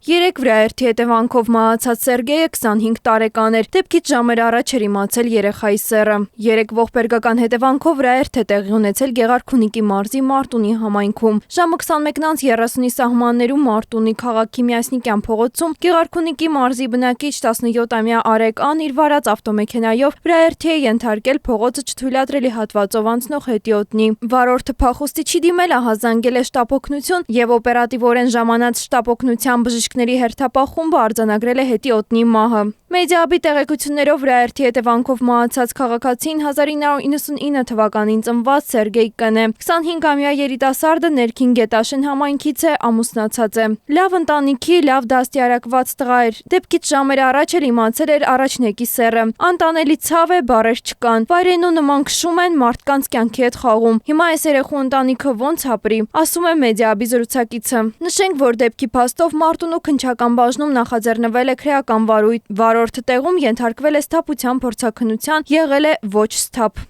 Երեկ վրաերթի հետևանքով մահացած Սերգեյը 25 տարեկան էր, դեպքից ժամեր առաջ էր իմացել երեխայի սեռը։ Երեկ ողբերգական հետևանքով վրաերթ է տեղի ունեցել Գեղարքունիքի մարզի Մարտունի համայնքում։ Ժամը 21:30-ի սահմաններում Մարտունի քաղաքի Միասնիկյան փողոցում Գեղարքունիքի մարզի բնակիչ 17-ամյա Արեգ Ան իր վարած ավտոմեքենայով վրաերթի է ենթարկել փողոցը չթույլատրելի հատվածով անցնող հետիոտնի։ Վարորդը փախուստի չի դիմել, ահազանգել է շտապօգնություն եւ օպերատիվորեն ժամանած շտապօգնության բժիշկների հերթապահ արձանագրել է հետիոտնի մահը։ Մեդիաբի տեղեկություններով վրաերթի հետևանքով մահացած քաղաքացին 1999 թվականին ծնված Սերգեյ Կ.Ն է։ 25-ամյա երիտասարդը ներքին Գետաշեն համայնքից է, ամուսնացած է։ Լավ ընտանիքի, լավ դաստիարակված տղա էր։ Դեպքից ժամեր առաջ էլ իմացել էր առաջնեկի սեռը։ Անտանելի ցավ է, բառեր չկան։ Վայրենու նման քշում են, մարդկանց կյանքի հետ խաղում։ Հիմա այս երեխու ընտանիքը ոնց ապրի, ասում է Մեդիաբի զրուցակիցը։ Նշենք, որ դեպքի փաստով Մարտունու քննչական բաժնում նախաձեռնվել է քրեական վարույթ։ Վարորդը տեղում ենթարկվել է սթափության փորձաքննության, եղել է ոչ սթափ։